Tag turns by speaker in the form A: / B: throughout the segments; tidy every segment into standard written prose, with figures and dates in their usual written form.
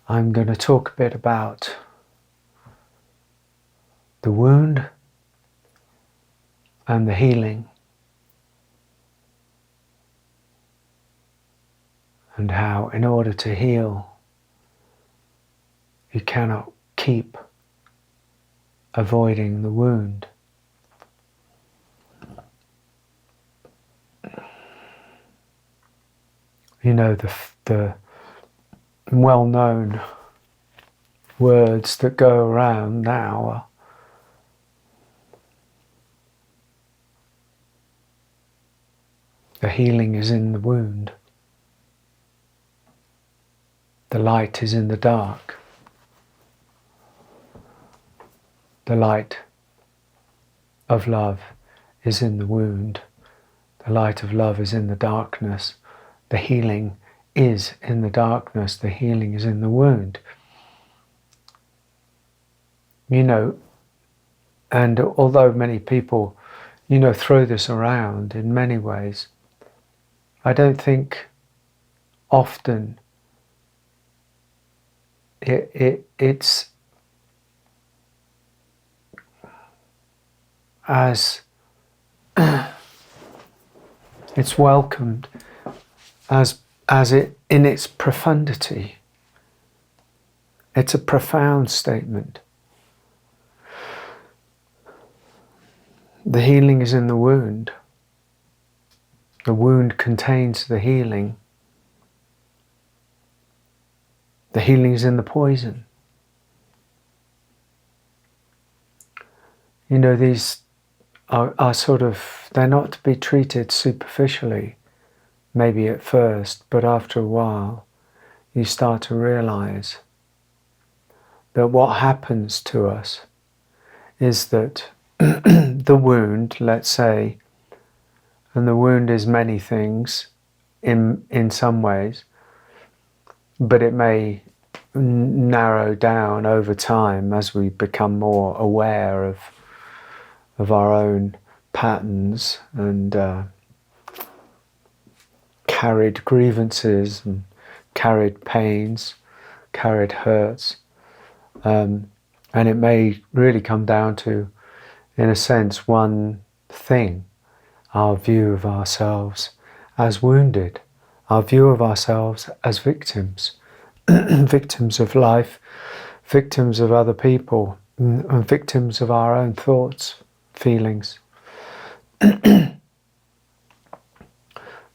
A: I'm going to talk a bit about the wound and the healing, and how in order to heal you cannot keep avoiding the wound. You know, the well-known words that go around now are the healing is in the wound. The light is in the dark. The light of love is in the wound. The light of love is in the darkness. The healing is in the darkness. The healing is in the wound. You know, and although many people, you know, throw this around in many ways, I don't think often it's as it's welcomed as it in its profundity. It's a profound statement. The healing is in the wound. The wound contains the healing. The healing is in the poison. You know, these are sort of, they're not to be treated superficially, maybe at first, but after a while, you start to realize that what happens to us is that the wound, let's say, and the wound is many things in some ways, but it may narrow down over time as we become more aware of our own patterns and carried grievances and carried pains, carried hurts, and it may really come down to, in a sense, one thing: our view of ourselves as wounded, our view of ourselves as victims, victims of life, victims of other people, and victims of our own thoughts, feelings.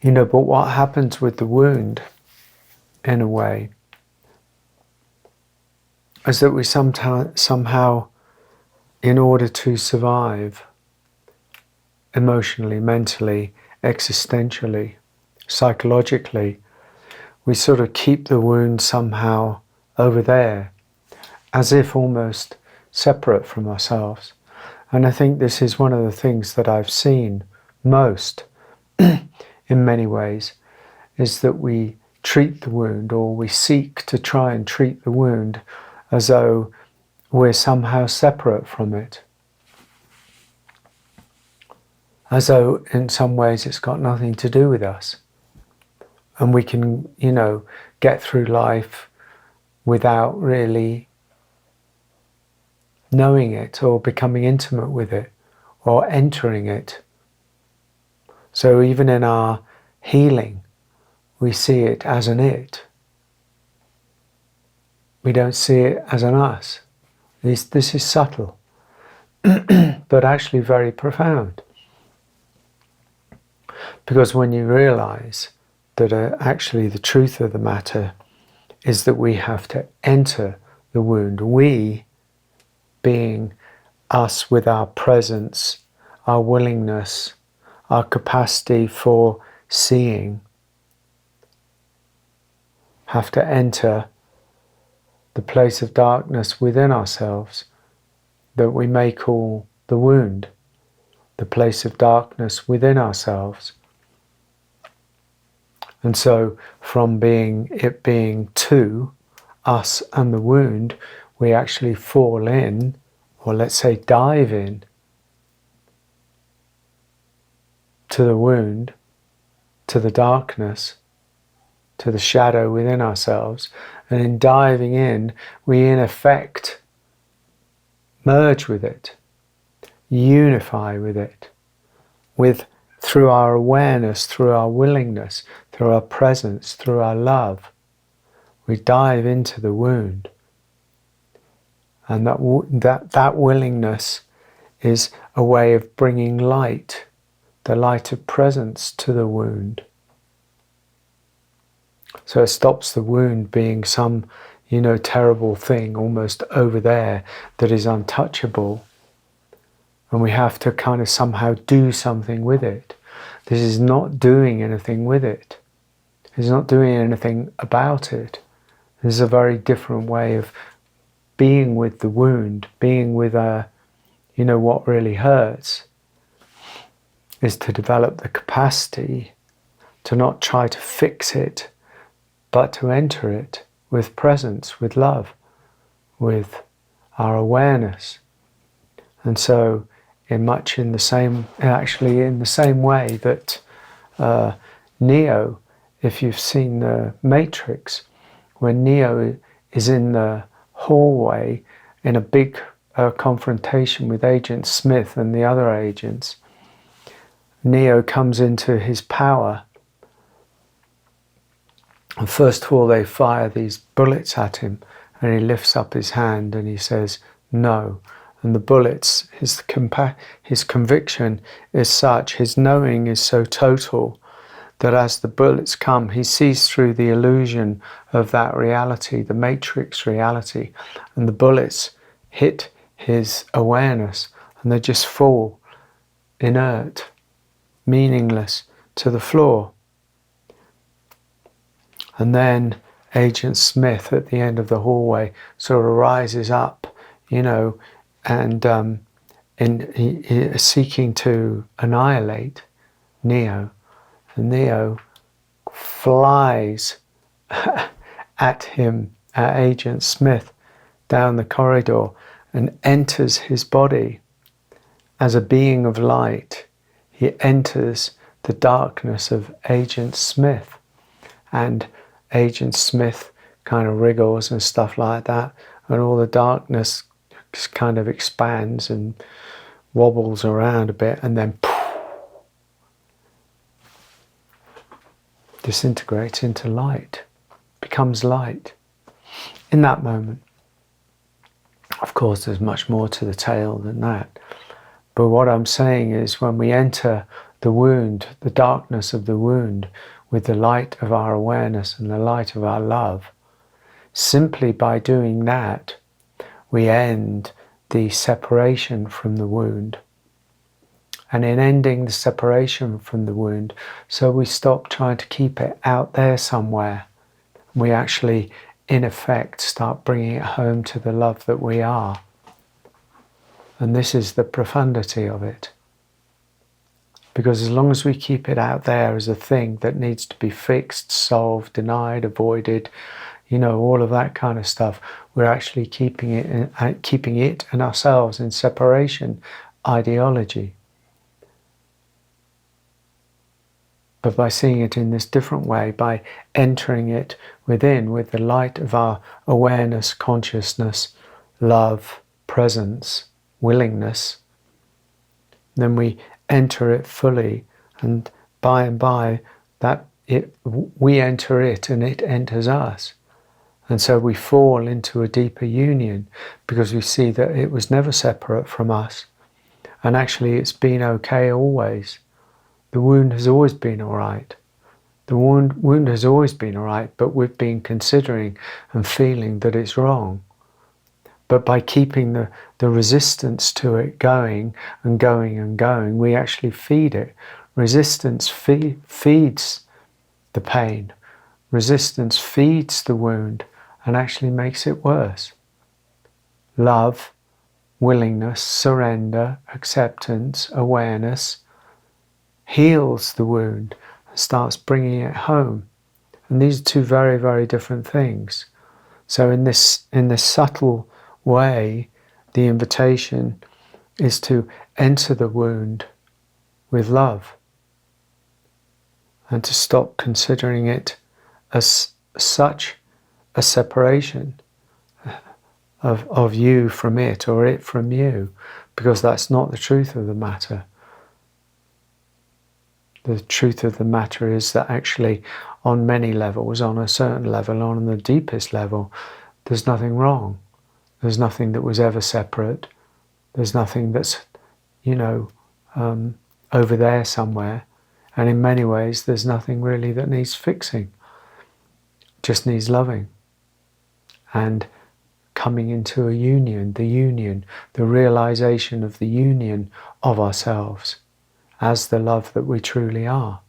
A: You know, but what happens with the wound, in a way, is that we somehow, in order to survive emotionally, mentally, existentially, psychologically, we sort of keep the wound somehow over there, as if almost separate from ourselves. And I think this is one of the things that I've seen most in many ways, is that we treat the wound, or we seek to try and treat the wound as though we're somehow separate from it. As though in some ways it's got nothing to do with us. And we can, you know, get through life without really knowing it or becoming intimate with it or entering it. So even in our healing, we see it as an it. We don't see it as an us. This is subtle, but actually very profound. Because when you realize that actually the truth of the matter is that we have to enter the wound, we being us with our presence, our willingness, our capacity for seeing, have to enter the place of darkness within ourselves that we may call the wound, the place of darkness within ourselves. And so from it being two, us and the wound, we actually fall in, or let's say dive in, to the wound, to the darkness, to the shadow within ourselves, And in diving in, we in effect merge with it, unify with it, through our awareness, through our willingness, through our presence, through our love. We dive into the wound. And that willingness is a way of bringing light, the light of presence, to the wound. So it stops the wound being some, terrible thing almost over there that is untouchable. And we have to kind of somehow do something with it. This is not doing anything with it. It's not doing anything about it. This is a very different way of being with the wound, being with what really hurts, is to develop the capacity to not try to fix it, but to enter it with presence, with love, with our awareness. And so in the same way that Neo, if you've seen the Matrix, when Neo is in the hallway in a big confrontation with Agent Smith and the other agents, Neo comes into his power. And first of all, they fire these bullets at him, and he lifts up his hand and he says, no. And the bullets, his conviction is such, his knowing is so total, that as the bullets come, he sees through the illusion of that reality, the Matrix reality, and the bullets hit his awareness, and they just fall inert, meaningless, to the floor. And then Agent Smith at the end of the hallway sort of rises up, and he is seeking to annihilate Neo. And Neo flies at him, at Agent Smith, down the corridor and enters his body as a being of light. He enters the darkness of Agent Smith, and Agent Smith kind of wriggles and stuff like that, and all the darkness kind of expands and wobbles around a bit, and then disintegrates into light, becomes light in that moment. Of course, there's much more to the tale than that. But what I'm saying is, when we enter the wound, the darkness of the wound, with the light of our awareness and the light of our love, simply by doing that, we end the separation from the wound. And in ending the separation from the wound, so we stop trying to keep it out there somewhere. We actually, in effect, start bringing it home to the love that we are. And this is the profundity of it. Because as long as we keep it out there as a thing that needs to be fixed, solved, denied, avoided, all of that kind of stuff, we're actually keeping it and ourselves in separation ideology. But by seeing it in this different way, by entering it within with the light of our awareness, consciousness, love, presence, willingness, then we enter it fully, and by that we enter it and it enters us. And so we fall into a deeper union, because we see that it was never separate from us, and actually it's been okay always. The wound has always been all right. The wound has always been all right, but we've been considering and feeling that it's wrong. But by keeping the resistance to it going and going and going, we actually feed it. Resistance feeds the pain. Resistance feeds the wound and actually makes it worse. Love, willingness, surrender, acceptance, awareness heals the wound and starts bringing it home. And these are two very, very different things. So in this subtle way, the invitation is to enter the wound with love, and to stop considering it as such a separation of you from it or it from you, because that's not the truth of the matter. The truth of the matter is that actually on many levels, on a certain level, on the deepest level, there's nothing wrong. There's nothing that was ever separate. There's nothing that's, over there somewhere. And in many ways, there's nothing really that needs fixing. Just needs loving. And coming into a union, the realization of the union of ourselves as the love that we truly are.